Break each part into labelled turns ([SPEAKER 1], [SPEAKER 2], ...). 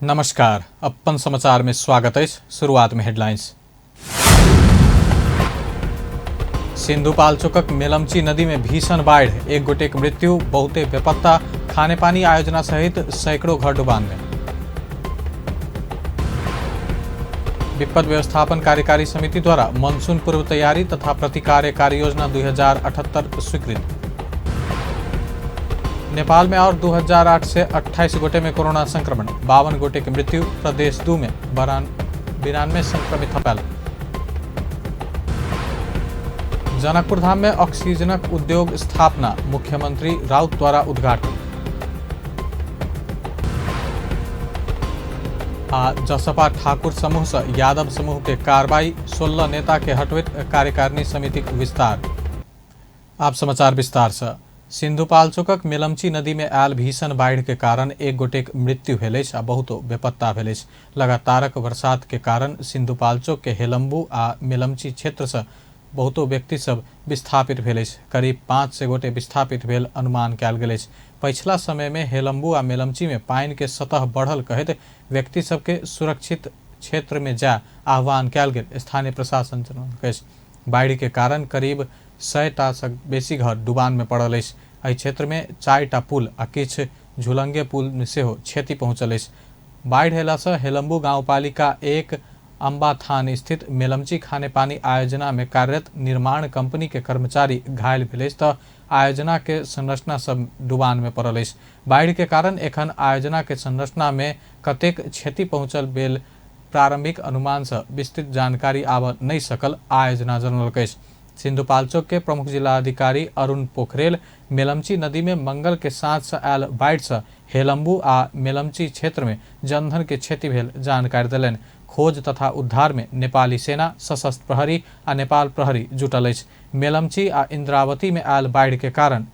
[SPEAKER 1] नमस्कार, अपन समाचार में स्वागत है। शुरुआत में हेडलाइंस। सिन्धुपाल्चोकक मेलम्ची नदी में भीषण बाढ़, एक गोटेक मृत्यु, बहुते बेपत्ता, खाने पानी आयोजना सहित सैकड़ों घर डुबान में। विपद व्यवस्थापन कार्यकारी समिति द्वारा मानसून पूर्व तैयारी तथा प्रतिकार्य कार्य योजना 2078 स्वीकृत। नेपाल में और 2008 से 28 गोटे में कोरोना संक्रमण, 52 गोटे की मृत्यु। प्रदेश 2 में 92 संक्रमित थपेल। जनकपुर धाम में ऑक्सीजनक उद्योग स्थापना, मुख्यमंत्री राउत द्वारा उद्घाटन। जसपा ठाकुर समूह से यादव समूह के कार्रवाई, 16 नेता के हटवित कार्यकारिणी समिति विस्तार। आप समाचार विस्तार से। सिन्धुपाल्चोकक मेलम्ची नदी में आयल भीषण बाढ़ के कारण एक गोटेक मृत्यु भेल आ बहुतो बेपत्ता भेल। लगातारक बरसात के कारण सिन्धुपाल्चोक के हेलम्बू आ मेलम्ची क्षेत्र से बहुतो व्यक्ति सब विस्थापित भेल। करीब 500 गोटे विस्थापित भेल अनुमान कयल गेल। पछिला समय में हेलम्बू आ मेलम्ची में पानी के सतह बढ़ल कहत व्यक्ति सबके सुरक्षित क्षेत्र में जाय आह्वान कयल गेल। स्थानीय प्रशासन जनौलक बाढ़ के कारण करीब 100 से बेसी घर डुबान में पड़ल। एहि क्षेत्र में 4टा पुल आ किछ झुलंगे पुल में सेहो क्षति पहुंचल। बाढ़ हेला से हेलम्बू गांवपालिका 1 अम्बाथान स्थित मेलम्ची खाने पानी आयोजना में कार्यरत निर्माण कंपनी के कर्मचारी घायल भेल तो आयोजना के संरचना सब डुबान में पड़ल। बाढ़ के कारण एखन आयोजना के संरचना में कतेक क्षति पहुंचल बेल प्रारंभिक अनुमान से विस्तृत जानकारी आब नहीं सकल आयोजना जनौलक। सिन्धुपाल्चोक के प्रमुख जिलाधिकारी अरुण पोखरेल मेलम्ची नदी में मंगल के साँझ से आयल बाढ़ से हेलम्बू आ मेलम्ची क्षेत्र में जनधन के क्षति भेल जानकारी देलनि। खोज तथा उद्धार में नेपाली सेना, सशस्त्र प्रहरी आ नेपाल प्रहरी जुटल अछि। मेलम्ची आ इंद्रावती में आयल बाढ़ के कारण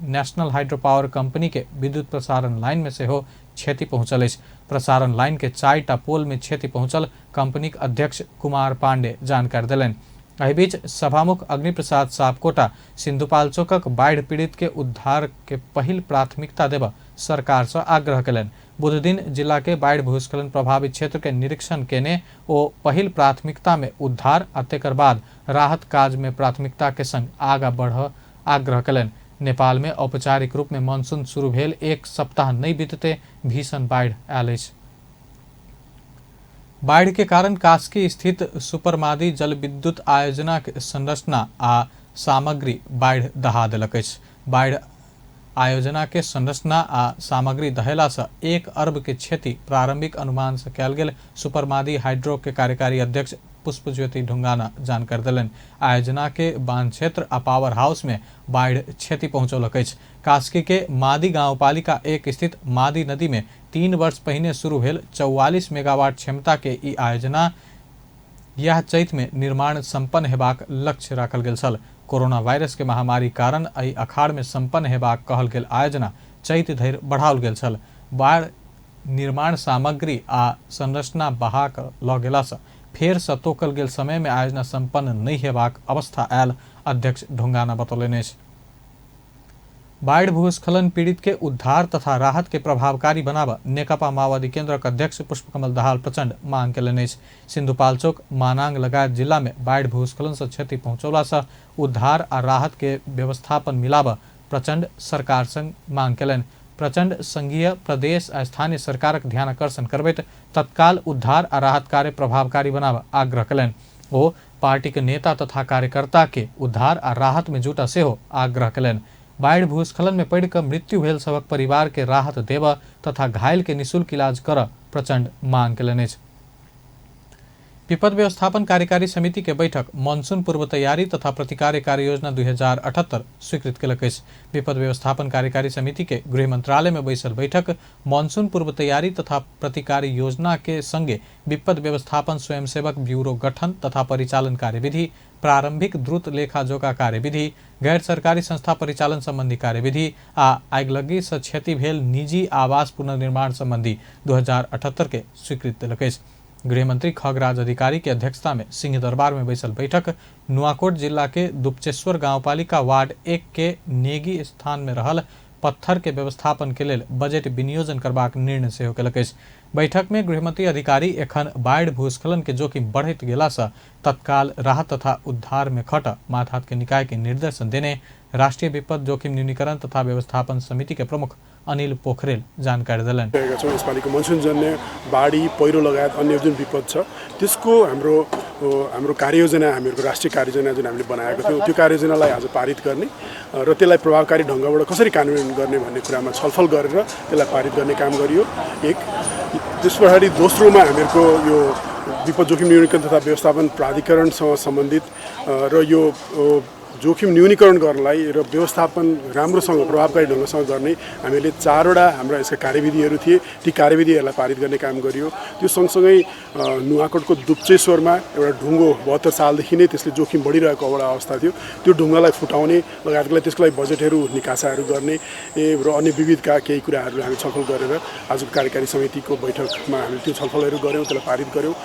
[SPEAKER 1] नेशनल हाइड्रो पावर कंपनी के विद्युत प्रसारण लाइन में सेहो क्षति पहुंचल अछि। प्रसारण लाइन के 4टा पोल में क्षति पहुंचल कंपनी के अध्यक्ष कुमार पांडे जानकारी देलनि। एहि बीच सभामुख अग्निप्रसाद सापकोटा सिन्धुपाल्चोकक बाढ़ पीड़ित के उद्धार के पहिल प्राथमिकता देबा सरकार से आग्रह कयलनि। बुध दिन जिला के बाढ़ भूस्खलन प्रभावित क्षेत्र के निरीक्षण केने ओ पहिल प्राथमिकता में उद्धार आ तेकर बाद राहत काज में प्राथमिकता के संग आगा बढ़ आग्रह कयलनि। नेपाल में औपचारिक रूप में मानसून शुरू भेल 1 सप्ताह नहीं बीतते भीषण बाढ़ आयल अछि। बाढ़ के कारण कास्की स्थित सुपरमादी जल विद्युत आयोजना के संरचना आ सामग्री बाढ़ दहा देलक अछि। बाढ़ आयोजना के संरचना आ सामग्री दहेला से 1 अरब के क्षति प्रारंभिक अनुमान से कयल गेल सुपरमादी हाइड्रो के कार्यकारी अध्यक्ष पुष्पज्योति ढुंगाना जानकारी देलनि। आयोजना के बांध क्षेत्र आ पावर हाउस में बाढ़ क्षति पहुंचौलक अछि। कास्की के मादी गांवपालिका 1 स्थित मादी नदी में 3 वर्ष पहिने शुरू भेल 44 मेगावाट क्षमता के ई आयोजना यह चैत में निर्माण संपन्न हेबाक लक्ष्य राखल गेल छल। कोरोना वायरस के महामारी कारण एहि अखाड़ में संपन्न हेबाक कहल गेल आयोजना चैत धरि बढ़ाओल गेल छल। बाढ़ निर्माण सामग्री आ संरचना बहा क लऽ गेला से फेर से तोकल गेल समय में आयोजना संपन्न नहीं हेबाक अवस्था आयल अध्यक्ष ढुंगाना बतौलनि अछि। बाढ़ भूस्खलन पीड़ित के उद्धार तथा राहत के प्रभावकारी बनाबा नेकपा माओवादी केन्द्रक अध्यक्ष पुष्पकमल दाहाल प्रचंड मांग कयलनि अछि। सिन्धुपाल्चोक, मानांग लगायत जिला में बाढ़ भूस्खलन से क्षति पहुंचौला से उद्धार आ राहत के व्यवस्थापन मिलाबा प्रचंड सरकार संग मांग कयलनि। प्रचंड संघीय, प्रदेश आ स्थानीय सरकारक ध्यान आकर्षण करबैत तत्काल उद्धार आ राहत कार्य प्रभावकारी बनाबा आग्रह कयलनि। ओ पार्टी के नेता तथा कार्यकर्ता के उद्धार आ राहत में जुटा सेहो आग्रह कयलनि। बाढ़ भूस्खलन में पड़ कऽ मृत्यु भेल सबक परिवार के राहत देबा तथा घायल के निःशुल्क इलाज करऽ प्रचंड मांग कयलनि अछि। विपद व्यवस्थापन कार्यकारी समिति के बैठक मानसून पूर्व तैयारी तथा प्रतिकार्य कार्य योजना 2078 स्वीकृत कयलक अछि। विपद व्यवस्थापन कार्यकारी समिति के गृह मंत्रालय में बैसल बैठक मानसून पूर्व तैयारी तथा प्रतिकार्य योजना के संगे विपद व्यवस्थापन स्वयंसेवक ब्यूरो गठन तथा परिचालन कार्यविधि, प्रारंभिक द्रुत लेखा जोखा कार्यविधि, गैर सरकारी संस्था परिचालन संबंधी कार्यविधि आ आगिलगी से क्षति भेल निजी आवास पुनर्निर्माण संबंधी 2078 के स्वीकृत देलक अछि। गृह मंत्री खगराज अधिकारी की अध्यक्षता में सिंह दरबार में बैसल बैठक नुआकोट जिला के दुपचेश्वर गांवपालिका वार्ड 1 के नेगी स्थान में रहल पत्थर के व्यवस्थापन के लेल बजट विनियोजन करबाक निर्णय सेहो केलक अछि। बैठक में गृहमंत्री अधिकारी एखन बाढ़ भूस्खलन के जोखिम बढ़त गेला से तत्काल राहत तथा उद्धार में खट मातहत के निकाय के निर्देशन देने राष्ट्रिय विपद जोखिम न्यूनीकरण तथा व्यवस्थापन समिति के प्रमुख अनिल पोखरेल जानकारी दिलन।
[SPEAKER 2] यसपालिको मनसुनजन्य बाढी पहिरो लगायत अन्य जुन विपद छ त्यसको हाम्रो कार्ययोजना हामीहरूको राष्ट्रिय कार्ययोजना जुन हामीले बनाएको थियौँ त्यो कार्ययोजनालाई आज पारित गर्ने र त्यसलाई प्रभावकारी ढङ्गबाट कसरी कार्यान्वयन गर्ने भन्ने कुरामा छलफल गरेर त्यसलाई पारित गर्ने काम गरियो। एक त्यस पछाडि दोस्रोमा हामीहरूको यो विपद जोखिम न्यूनीकरण तथा व्यवस्थापन प्राधिकरणसँग सम्बन्धित र यो जोखिम न्यूनीकरण गर्नलाई र व्यवस्थापन राम्रोसँग प्रभावकारी ढङ्गसँग गर्ने हामीले 4वटा हाम्रा यसका कार्यविधिहरू थिए। ती कार्यविधिहरूलाई पारित गर्ने काम गरियो। त्यो सँगसँगै नुवाकोटको दुप्चेश्वरमा एउटा ढुङ्गो 72 सालदेखि नै त्यसले जोखिम बढिरहेको एउटा अवस्था थियो। त्यो ढुङ्गालाई फुटाउने लगायतलाई त्यसको लागि बजेटहरू निकासाहरू गर्ने र अन्य विविधका केही कुराहरू हामी छलफल गरेर आजको कार्यकारी समितिको बैठकमा हामीले त्यो छलफलहरू गऱ्यौँ, त्यसलाई पारित गऱ्यौँ।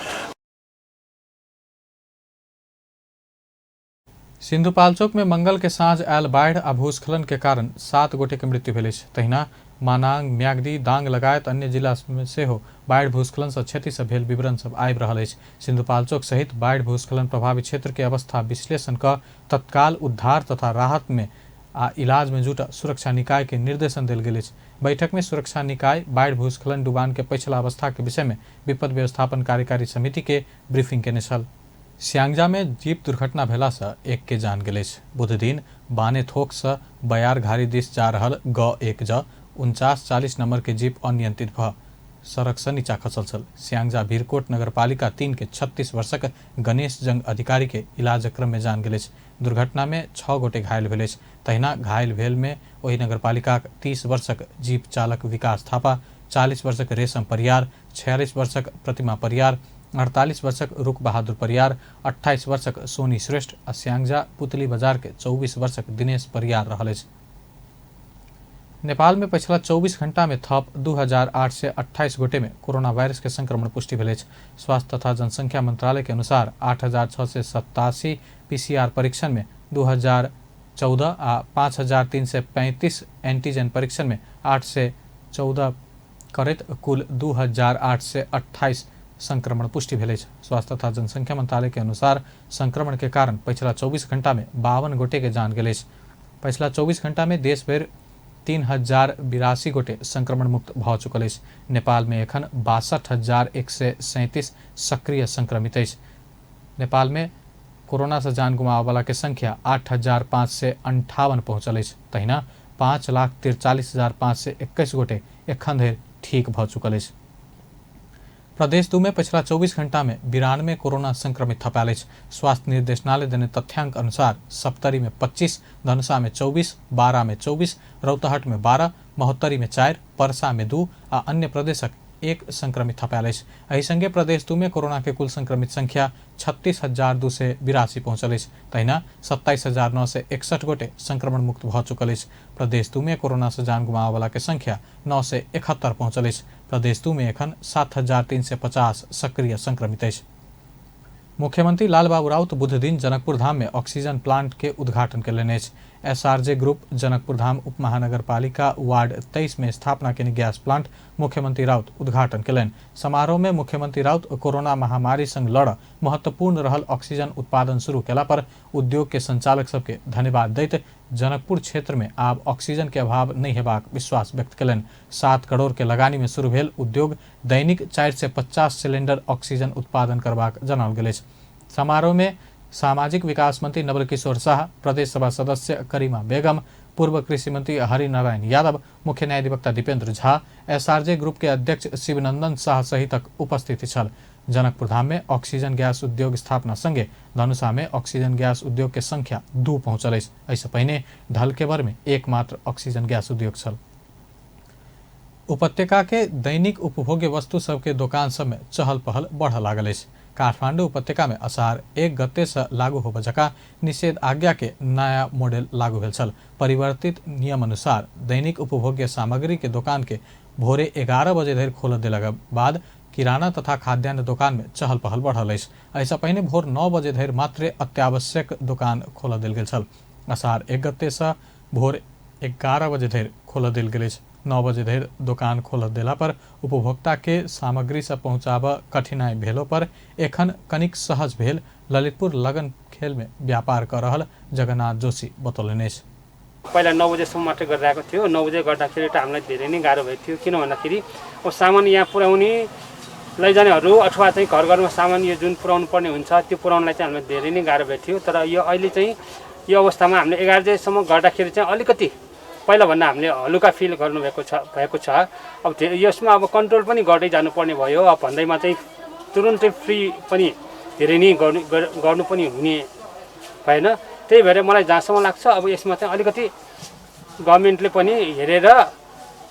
[SPEAKER 1] सिन्धुपाल्चोक में मंगल के साँझ आयल बाढ़ आ भूस्खलन के कारण 7 गोटे के मृत्यु भेल। तहिना मानांग, म्याग्दी, दांग लगायत अन्य जिला में सेहो बाढ़ भूस्खलन से क्षति से भेल विवरण सब आबि रहल अछि। सिन्धुपाल्चोक सहित बाढ़ भूस्खलन प्रभावित क्षेत्र के अवस्था विश्लेषण क तत्काल उद्धार तथा राहत में आ इलाज में जुटा सुरक्षा निकाय के निर्देशन देल गेल अछि। बैठक में सुरक्षा निकाय बाढ़ भूस्खलन डुबान के पछिला अवस्था के विषय में विपद व्यवस्थापन कार्यकारी समिति के ब्रीफिंग केने छल। स्याङ्जा में जीप दुर्घटना भेला से एक के जान गेल। बुध दिन बानेथोक से बयार घारी दिस जा रहल G1 4940 नंबर के जीप अनियंत्रित भ सड़क से नीचा खसल छल। स्याङ्जा भीरकोट नगरपालिका 3 के 36 वर्षक गणेश जंग अधिकारी के इलाज क्रम में जान गेल। दुर्घटना में 6 गोटे घायल भेल। तहिना घायल भेल में वही नगरपालिका 30 वर्षक जीप चालक विकास थापा, 40 वर्षक रेशम परियार, 46 वर्षक प्रतिमा परियार, 48 वर्षक रुक बहादुर परियार, 28 वर्षक सोनी श्रेष्ठ आ स्याङ्जा पुतली बाजार के 24 वर्षक दिनेश परियार रहल अछि। नेपाल में पिछला 24 घंटा में थप 2828 गोटे में कोरोना वायरस के संक्रमण पुष्टि भेल अछि। स्वास्थ्य तथा जनसंख्या मंत्रालय के अनुसार 8687 PCR परीक्षण में 2014 आ 5335 एंटीजन परीक्षण में 814 करैत कुल 2828 संक्रमण पुष्टि भेल अछि। स्वास्थ्य तथा जनसंख्या मंत्रालय के अनुसार संक्रमण के कारण पिछला 24 घंटा में 52 गोटे के जान गेल अछि। पिछला 24 घंटा में देश भर 3082 गोटे संक्रमण मुक्त भ चुकल अछि। नेपाल में एखन 62137 सक्रिय संक्रमित अछि। नेपाल में कोरोना से जान गुमावे वाला के संख्या 8558 पहुंचल अछि। तहिना 5,43,521 गोटे एखन धरि ठीक भ चुकल अछि। प्रदेश 2 में पिछला 24 घंटा में 92 कोरोना संक्रमित थपाल अछि। स्वास्थ्य निर्देशनालय देने तथ्यांक अनुसार सप्तरी में 25, धनुषा में 24, बारा में 24, रौतहट में 12, महोत्तरी में 4, परसा में 2 आ अन्य प्रदेशक 1 संक्रमित थपाल अछि। एहि संगे प्रदेश 2 में कोरोना के कुल संक्रमित संख्या 36,282 पहुंचल अछि। तहिना 27,961 गोटे संक्रमण मुक्त भ चुकल अछि। प्रदेश 2 में कोरोना से जान गुमावे वाला के संख्या 971 पहुंचल अछि। प्रदेश 2 में एखन 7,350 सक्रिय संक्रमित अछि। मुख्यमंत्री लालबाबू राउत बुध दिन जनकपुर धाम में ऑक्सीजन प्लांट के उद्घाटन कयलनि अछि। SRJ ग्रुप जनकपुर धाम उप महानगरपालिका वार्ड 23 में स्थापना के गैस प्लांट मुख्यमंत्री राउत उद्घाटन कयलनि। समारोह में मुख्यमंत्री राउत कोरोना महामारी संग लड़ महत्वपूर्ण रहल ऑक्सीजन उत्पादन शुरू केला पर उद्योग के संचालक सबके धन्यवाद दैत जनकपुर क्षेत्र में आब ऑक्सीजन के अभाव नहीं हेबाक विश्वास व्यक्त कयलनि। 7 करोड़ के लगानी में शुरू भेल उद्योग दैनिक 450 सिलेंडर ऑक्सीजन उत्पादन करबाक जनाओल गेल अछि। समारोह में सामाजिक विकास मंत्री नवल किशोर शाह, प्रदेश सभा सदस्य करीमा बेगम, पूर्व कृषि मंत्री हरिनारायण यादव, मुख्य न्यायाधिवक्ता दीपेंद्र झा, SRJ ग्रुप के अध्यक्ष शिवनंदन शाह सहित उपस्थिति छल। जनकपुर धाम में ऑक्सीजन गैस उद्योग स्थापना संगे धनुषा में ऑक्सीजन गैस उद्योग के संख्या 2 पहुंचल अछि। ऐसे पहले ढलकेवर में एकमात्र ऑक्सीजन गैस उद्योग छल। उपत्यका के दैनिक उपभोग्य वस्तु सबके दुकान सब में चहल पहल बढ़ लागल अछि। काठमांडू उपत्यका में असार 1 गते से लागू होबे जका निषेध आज्ञा के नया मॉडल लागू भेल छल। परिवर्तित नियम अनुसार दैनिक उपभोग्य सामग्री के दुकान के भोरे 11 बजे धरि खोल देला बाद किराना तथा खाद्यान्न दुकान में चहल पहल बढ़ल अछि। ऐसा पहले भोर 9 बजे धरि मात्र अत्यावश्यक दुकान खोल देल गेल छल। असार 1 गते से भोर 11 बजे धरि खोल देल गेल अछि। 9 बजे धरि दुकान खोल देला पर उपभोक्ता के सामग्री से पहुँचाब कठिनाई भेलो पर एखन कनिक सहज भेल ललितपुर लगन खेल में व्यापार कर रहल जगन्नाथ जोशी बतौलनि।
[SPEAKER 3] पहिला 9 बजेसम्म मात्रै गरिरहेको थियो। 9 बजे गर्दाखेरि त हामीलाई धेरै नै गाह्रो भएको थियो, किन भन्दाखेरि अब सामान यहाँ पुर्याउने लैजानेहरू अथवा चाहिँ घर घरमा सामान यो जुन पुर्याउनु पर्ने हुन्छ त्यो पुर्याउनलाई चाहिँ हामीलाई धेरै नै गाह्रो भएको थियो। तर यो अहिले चाहिँ यो अवस्थामा हामीले 11 बजेसम्म गर्दाखेरि चाहिँ अलिकति पहिलाभन्दा हामीले हलुका फिल भएको छ। अब यसमा अब कन्ट्रोल पनि गर्दै जानुपर्ने भयो। अब भन्दैमा चाहिँ तुरुन्तै फ्री पनि धेरै नै गर्नु पनि हुने भएन। त्यही भएर मलाई जहाँसम्म लाग्छ अब यसमा चाहिँ अलिकति गभर्मेन्टले पनि हेरेर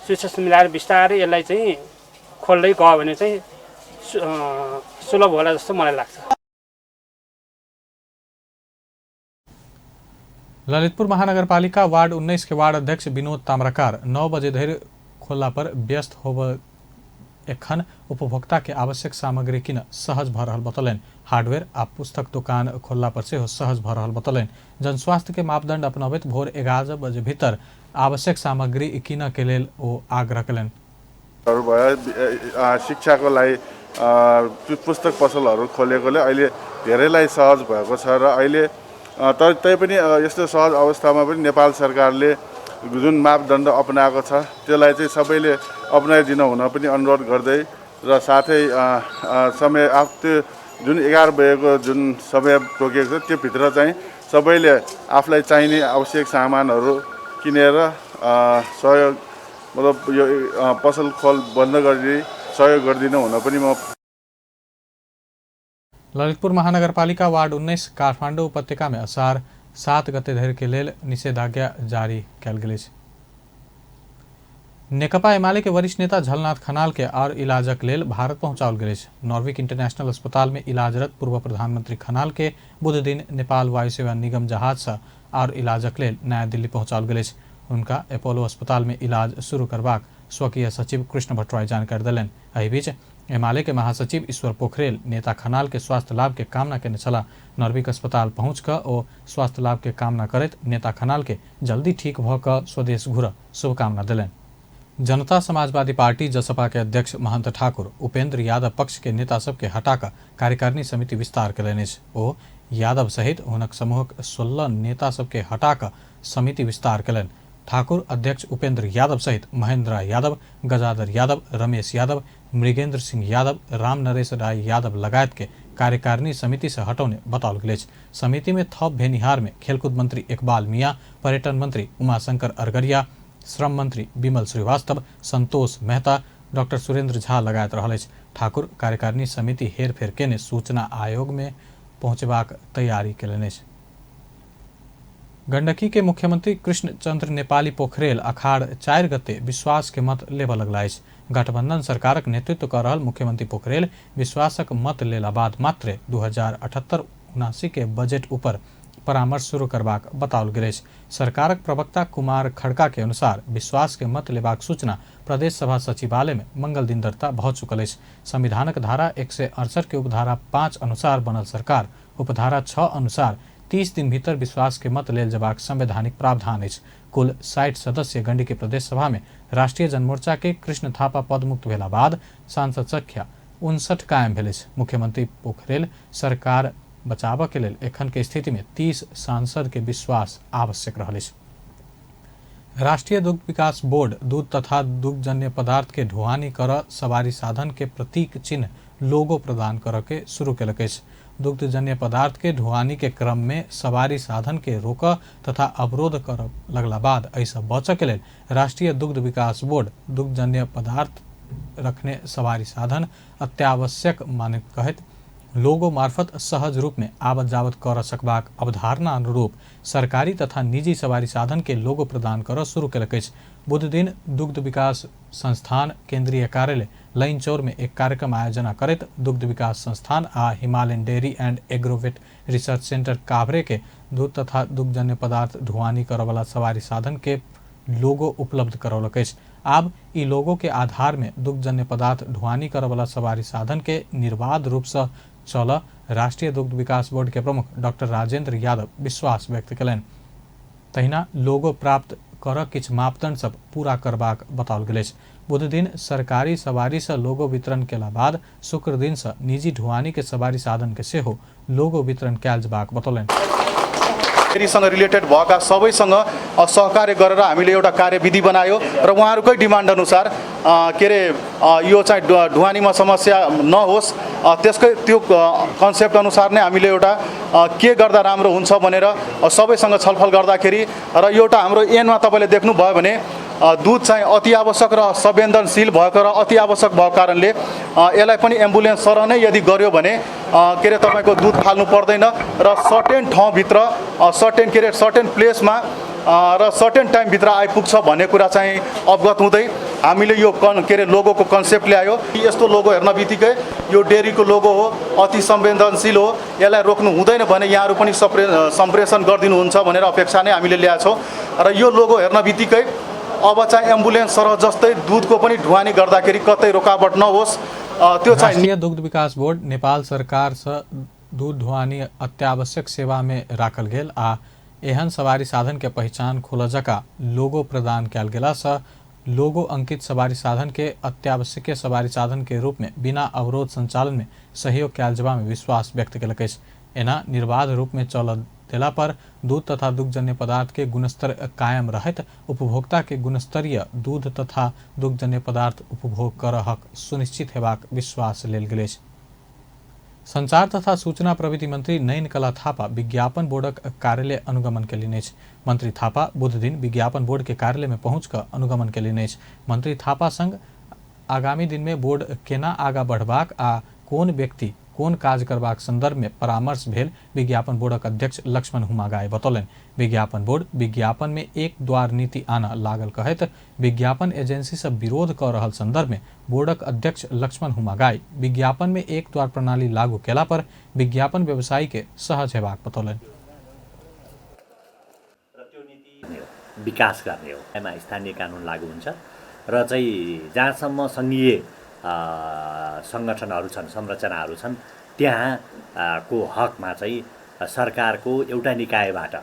[SPEAKER 3] सुविधा मिलाएर बिस्तारै यसलाई चाहिँ खोल्दै गयो भने चाहिँ सुलभ होला जस्तो मलाई लाग्छ।
[SPEAKER 1] ललितपुर महानगरपालिका वार्ड 19 के वार्ड अध्यक्ष विनोद ताम्राकार 9 बजे धरि खोला पर व्यस्त होब एखन उपभोक्ता के आवश्यक सामग्री किन सहज भ रहल बतौलनि। हार्डवेयर आ पुस्तक दुकान खोलला पर से सहज भ रहल बतौलनि। जनस्वास्थ्य के मापदंड अपनाबैत भोर 11 बजे भीतर आवश्यक सामग्री किन के लेल ओ आग्रह कयलनि।
[SPEAKER 4] शिक्षाको लागि पुस्तक पसलहरू खोलेकोले अहिले धेरैलाई सहज भएको छ र अहिले तर तैपनि यस्तो सहज अवस्थामा पनि नेपाल सरकारले जुन मापदण्ड अपनाएको छ त्यसलाई चाहिँ सबैले अपनाइदिन हुन पनि अनुरोध गर्दै र साथै समय त्यो जुन 11 बजेको जुन समय तोकेको छ त्यो भित्र चाहिँ सबैले आफूलाई चाहिने आवश्यक सामानहरू किनेर सहयोग मतलब यो पसल खोल बन्द गरिदिई सहयोग गरिदिन हुन पनि म।
[SPEAKER 1] ललितपुर महानगरपालिका वार्ड 19 काठमाडौँ उपत्यका में असार 7 गते धरि के लेल निषेधाज्ञा जारी कयल गेल अछि। नेकपा एमाले के वरिष्ठ नेता झलनाथ खनाल के और इलाजक लेल भारत पहुंचाओल गेल अछि। नॉर्विक इंटरनेशनल अस्पताल में इलाजरत पूर्व प्रधानमंत्री खनाल के बुध दिन नेपाल वायु सेवा निगम जहाज से और इलाजक लेल नया दिल्ली पहुंचाओल गेल अछि। उनका अपोलो अस्पताल में इलाज शुरू करबाक स्वकीय सचिव कृष्ण भट्टराई जानकारी देलनि। एहि बीच एमाले के महासचिव ईश्वर पोखरेल नेता खनाल के स्वास्थ्य लाभ के कामना केने छलाह। नॉर्विक अस्पताल पहुंच क ओ स्वास्थ्य लाभ के कामना करैत नेता खनाल के जल्दी ठीक भ क स्वदेश घुर शुभकामना देलनि। जनता समाजवादी पार्टी जसपा के अध्यक्ष महंत ठाकुर उपेंद्र यादव पक्ष के नेता सब के हटा क कार्यकारिणी समिति विस्तार कयलनि अछि। ओ यादव सहित हुनक समूहक 16 नेता सब के हटा क समिति विस्तार कयलनि। ठाकुर अध्यक्ष उपेंद्र यादव सहित महेंद्र यादव, गजाधर यादव, रमेश यादव, मृगेंद्र सिंह यादव, राम नरेश राय यादव लगायत के कार्यकारिणी समिति से हटौने बताओल गेल अछि। समिति में थप भेनिहार में खेलकूद मंत्री इकबाल मियां, पर्यटन मंत्री उमाशंकर अरगरिया, श्रम मंत्री विमल श्रीवास्तव, संतोष मेहता, डॉक्टर सुरेंद्र झा लगायत रहल अछि। ठाकुर कार्यकारिणी समिति हेरफेर केने सूचना आयोग में पहुंचबाक तैयारी कयलनि अछि। गंडकी के मुख्यमंत्री कृष्ण चंद्र नेपाली पोखरेल अखाड़ 4 गते विश्वास के मत लेबऽ लगला अछि। गठबंधन सरकारक नेतृत्व कर रहल मुख्यमंत्री पोखरेल विश्वासक मत लेला बाद मात्र 2078-79 के बजट ऊपर परामर्श शुरू करबाक बताओल गेल अछि। सरकारक प्रवक्ता कुमार खड़का के अनुसार विश्वास के मत लेबाक सूचना प्रदेश सभा सचिवालय में मंगल दिन दर्ता भ चुकल अछि। संविधानक धारा 168 के उपधारा 5 अनुसार बनल सरकार उपधारा 6 अनुसार 30 दिन भीतर विश्वास के मत लेल जबाक संवैधानिक प्रावधान अछि। कुल 60 सदस्य गंडकी प्रदेश सभा में राष्ट्रीय जनमोर्चा के कृष्ण थापा पदमुक्त भेला बाद सांसद संख्या 59 कायम भेल अछि। मुख्यमंत्री पोखरेल सरकार बचाव के लेल एखन के स्थिति में 30 सांसद के विश्वास आवश्यक रहल अछि। राष्ट्रीय दुग्ध विकास बोर्ड दूध तथा दुग्धजन्य पदार्थ के ढुआनी कर सवारी साधन के प्रतीक चिन्ह लोगो प्रदान कर के शुरू केलक अछि। दुग्धजन्य पदार्थ के ढुआनी के क्रम में सवारी साधन के रोक तथा अवरोध कर लगला बाद ऐसा बचऽ के लेल राष्ट्रीय दुग्ध विकास बोर्ड दुग्धजन्य पदार्थ रखने सवारी साधन अत्यावश्यक मानक कहत लोगो मार्फत सहज रूप में आवत जावत कर सकबाक अवधारणा अनुरूप सरकारी तथा निजी सवारी साधन के लोगो प्रदान कर शुरू केलक अछि। बुध दिन दुग्ध विकास संस्थान केंद्रीय कार्यालय लैनचौर में एक कार्यक्रम आयोजना करत दुग्ध विकास संस्थान आ Himalayan dairy and agrovet research centre Kavre के दूध तथा दुग्धजन्य पदार्थ ढुआनी कर वाला सवारी साधन के लोगो उपलब्ध करौलक अछि। आब ई लोगो के आधार में दुग्धजन्य पदार्थ ढुआनी कर वाला सवारी साधन के निर्बाध रूप से चल राष्ट्रीय दुग्ध विकास बोर्ड के प्रमुख डॉक्टर राजेंद्र यादव विश्वास व्यक्त कयलनि। तहिना लोगो प्राप्त कर किछ मापदण्ड सब पूरा करबाक बताओल गेल अछि। बुध दिन सरकारी सवारी से लोगो वितरण केला बाद शुक्र दिन से निजी ढुवानी के सवारी साधन के सेहो लोगो वितरण कयल जबाक बतौलनि।
[SPEAKER 5] फेरीसँग रिलेटेड भएका सबैसँग सहकार्य गरेर हामीले एउटा कार्यविधि बनायो र उहाँहरूकै डिमान्ड अनुसार के अरे यो चाहिँ ढुवानीमा समस्या नहोस् त्यसकै त्यो कन्सेप्ट अनुसार नै हामीले एउटा के गर्दा राम्रो हुन्छ भनेर सबैसँग छलफल गर्दाखेरि र एउटा हाम्रो एनमा तपाईँले देख्नुभयो भने दुध चाहिँ अति आवश्यक र संवेदनशील भएको र अति आवश्यक भएको कारणले यसलाई पनि एम्बुलेन्स सर नै यदि गर्यो भने के अरे तपाईँको दुध फाल्नु पर्दैन र सर्टेन ठाउँभित्र सर्टेन प्लेसमा र सर्टेन टाइमभित्र आइपुग्छ भन्ने कुरा चाहिँ अवगत हुँदै हामीले यो के अरे लोगोको कन्सेप्ट ल्यायो। यस्तो लोगो हेर्न बित्तिकै यो डेरीको लोगो हो, अति संवेदनशील हो, यसलाई रोक्नु हुँदैन भने यहाँहरू पनि सम्प्रेषण गरिदिनुहुन्छ भनेर अपेक्षा नै हामीले ल्याएको छौँ र यो लोगो हेर्न बित्तिकै अब चाहिँ एम्बुलेन्स सरह जस्तै दुधको पनि ढुवानी गर्दाखेरि कतै रोकावट नहोस् त्यो चाहिँ।
[SPEAKER 1] राष्ट्रिय दुग्ध विकास बोर्ड नेपाल सरकार से दूध ढुवानी अत्यावश्यक सेवा में राखल गेल आ एहन सवारी साधन के पहचान खोलजका लोगो प्रदान कयल गेला से लोगो अंकित सवारी साधन के अत्यावश्यकीय सवारी साधन के रूप में बिना अवरोध संचालन में सहयोग कयल जबा में विश्वास व्यक्त कयलक अछि। एना निर्बाध रूप में चल देला पर दूध तथा दुग्धजन्य पदार्थ के गुणस्तर कायम रहत उपभोक्ता के गुणस्तरीय दूध तथा दुग्धजन्य पदार्थ उपभोग कर हक सुनिश्चित हेबाक विश्वास लेल गेल अछि। संचार तथा सूचना प्रविधि मंत्री नयन कला थापा विज्ञापन बोर्डक कार्यालय अनुगमन केलनि अछि। मंत्री थापा बुध दिन विज्ञापन बोर्ड के कार्यालय में पहुंच कर अनुगमन केलनि अछि। मंत्री थापा संग आगामी दिन में बोर्ड केना आगा बढ़बाक आ कोन व्यक्ति कोन काज करबाक संदर्भ में परामर्श भेल विज्ञापन बोर्डक अध्यक्ष लक्ष्मण हुमागाय बतौलनि। विज्ञापन बोर्ड विज्ञापन में एक द्वार नीति आना लागल कहत विज्ञापन एजेंसी से विरोध कर रहल संदर्भ में बोर्डक अध्यक्ष लक्ष्मण हुमागाय विज्ञापन में एक द्वार प्रणाली लागू केला पर विज्ञापन व्यवसायी के सहज हेबाक बतौलनि।
[SPEAKER 6] विकास गर्ने हो, एमा स्थानीय कानुन लागू हुन्छ र चाहिँ जहाँसम्म सङ्घीय सङ्गठनहरू छन्, संरचनाहरू छन्, त्यहाँ को हकमा चाहिँ सरकारको एउटा निकायबाट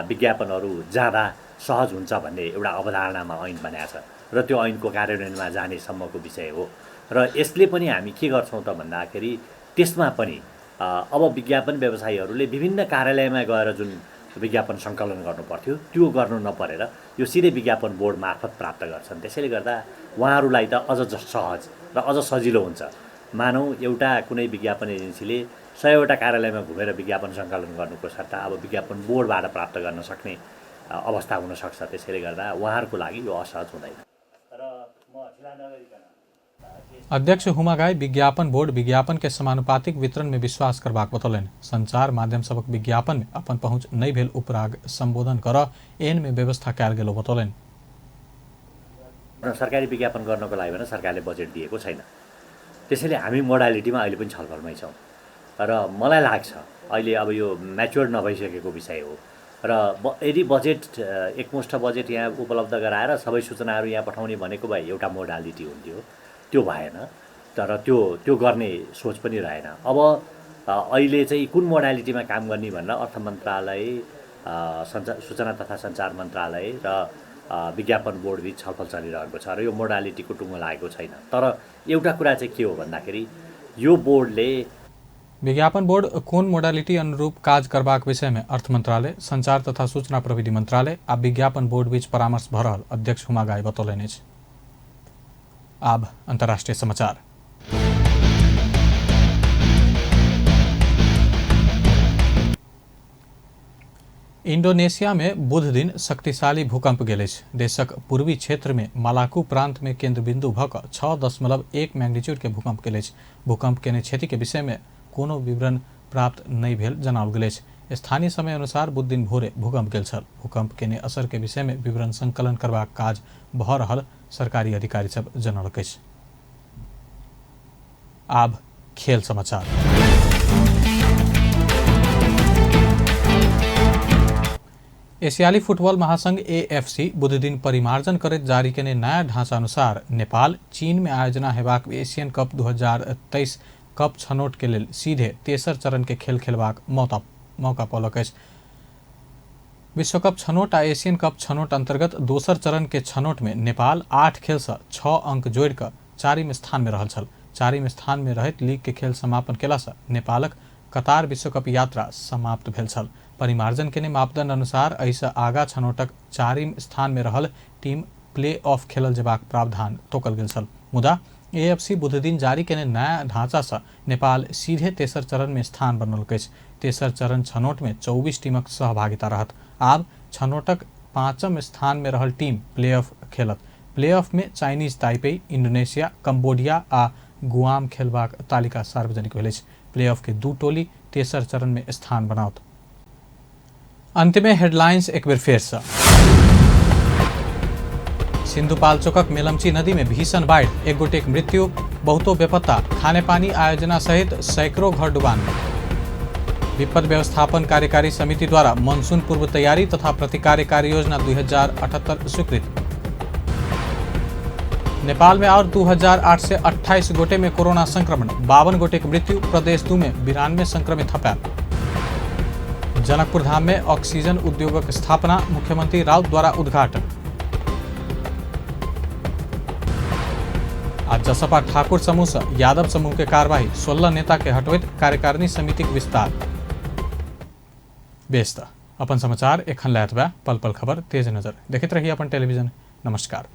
[SPEAKER 6] विज्ञापनहरू जाँदा सहज हुन्छ भन्ने एउटा अवधारणामा ऐन बनाएको छ र त्यो ऐनको कार्यान्वयनमा जाने सम्मको विषय हो। र यसले पनि हामी के गर्छौँ त भन्दाखेरि त्यसमा पनि अब विज्ञापन व्यवसायीहरूले विभिन्न कार्यालयमा गएर जुन विज्ञापन सङ्कलन गर्नु पर्थ्यो त्यो गर्नु नपरेर यो सिधै विज्ञापन बोर्ड मार्फत प्राप्त गर्छन्। त्यसैले गर्दा उहाँहरूलाई त अझ सहज र अझ सजिलो हुन्छ। मानौँ एउटा कुनै विज्ञापन एजेन्सीले 100वटा कार्यालयमा घुमेर विज्ञापन सङ्कलन गर्नुको सट्टा अब विज्ञापन बोर्डबाट प्राप्त गर्न सक्ने अवस्था हुनसक्छ। त्यसैले गर्दा उहाँहरूको लागि यो असहज हुँदैन।
[SPEAKER 1] अध्यक्ष हुमागाई विज्ञापन बोर्ड विज्ञापन के समानुपातिक वितरण में विश्वास करबाक बतौलनि। संचार माध्यम सबक विज्ञापन में अपन पहुँच नहीं भेल उपराग संबोधन कर एन में व्यवस्था कयल गेलो बतौलनि।
[SPEAKER 6] सरकारी विज्ञापन गर्नको लागि भने सरकारले बजेट दिएको छैन। त्यसैले हामी मोडालिटीमा अहिले पनि छलफलमै छौँ र मलाई लाग्छ अहिले अब यो म्याच्योर नभइसकेको विषय हो र यदि बजेट एकमुष्ट बजेट यहाँ उपलब्ध गराएर सबै सूचनाहरू यहाँ पठाउने भनेको भए एउटा मोडालिटी हुन्थ्यो, त्यो भएन। तर त्यो गर्ने सोच पनि रहेन। अब अहिले चाहिँ कुन मोडालिटीमा काम गर्ने भनेर अर्थ मन्त्रालय, सूचना तथा सञ्चार मन्त्रालय र विज्ञापन बोर्डबीच छलफल चलिरहेको छ र यो मोडालिटीको टुङ्गो लागेको छैन। तर एउटा कुरा चाहिँ के हो भन्दाखेरि यो बोर्डले
[SPEAKER 1] विज्ञापन बोर्ड कोन मोडालिटी अनुरूप काज करबाक विषय में अर्थ मंत्रालय, संचार तथा सूचना प्रविधि मंत्रालय आ विज्ञापन बोर्ड बीच परामर्श भ रहल अध्यक्ष हुमागाई बतौलनि अछि। आब अंतर्राष्ट्रीय समाचार। इंडोनेशिया में बुध दिन शक्तिशाली भूकंप गेल अछि। देशक पूर्वी क्षेत्र में मालाकू प्रांत में केंद्र बिंदु भ क 6.1 मैग्नीट्यूड के भूकंप गेल अछि। भूकंप केने क्षति के विषय में कोनो विवरण प्राप्त नहीं भेल जनाओल गेल अछि। स्थानीय समय अनुसार बुध दिन भोरे भूकंप गेल छल। भूकंप केने असर के विषय में विवरण संकलन करबाक काज भ रहल सरकारी अधिकारी सब जनौलक अछि। आब खेल समाचार। एशियाली फुटबॉल महासंघ AFC बुध दिन परिमार्जन करैत जारी केने नया ढांचा अनुसार नेपाल चीन में आयोजना हेबाक एशियन कप 2023 कप छनौट के लेल सीधे तेसर चरण के खेल खेलबाक मौका पौलक अछि। विश्वकप छनौट आ एशियन कप छनौट अंतर्गत दोसर चरण के छनौट में नेपाल 8 खेल से 6 अंक जोड़ कर 4वीं स्थान में रहल छल। 4वीं स्थान में रहत लीग के खेल समापन केला से नेपालक कतार विश्वकप यात्रा समाप्त भेल छल। परिमार्जन के मापदंड अनुसार ऐसा आगा छनौटक 4वीं स्थान में रहल टीम प्ले ऑफ खेलल जेबाक प्रावधान तोकल गेल छल। मुदा AFC बुध दिन जारी केने नया ढांचा से नेपाल सीधे तेसर चरण में स्थान बनौलक अछि। तेसर चरण छनौट में 24 टीमक सहभागिता रहत। आब छनौटक 5म स्थान में रहल टीम प्ले ऑफ खेलत। प्ले ऑफ में चाइनीज ताइपेई, इंडोनेशिया, कंबोडिया आ गुआम खेलबाक तालिका सार्वजनिक भेल अछि। प्ले ऑफ के 2 टोली तेसर चरण में स्थान बनाओत। अंत में हेडलाइंस एक बेर फेर से। सिन्धुपाल्चोकक मेलम्ची नदी में भीषण बाढ़, एक गोटेक मृत्यु, बहुतो बेपत्ता, खाने पानी आयोजना सहित सैकड़ों घर डुबान। विपद व्यवस्थापन कार्यकारी समिति द्वारा मानसून पूर्व तैयारी तथा प्रतिकार कार्य योजना 2078 स्वीकृत। नेपाल में और 2828 गोटे में कोरोना संक्रमण, 52 गोटे की मृत्यु, प्रदेश 2 में 92 संक्रमित हपैल। जनकपुर धाम में ऑक्सीजन उद्योगक स्थापना, मुख्यमंत्री राउत द्वारा उद्घाटन। आज जसपा ठाकुर समूह से यादव समूह के कार्यवाही, 16 नेता के हटवैत कार्यकारिणी समिति के विस्तार। बेस्ता अपन समाचार एखन लायत बा, पल पल खबर तेज नजर देखते रहिए अपन टेलीविजन। नमस्कार।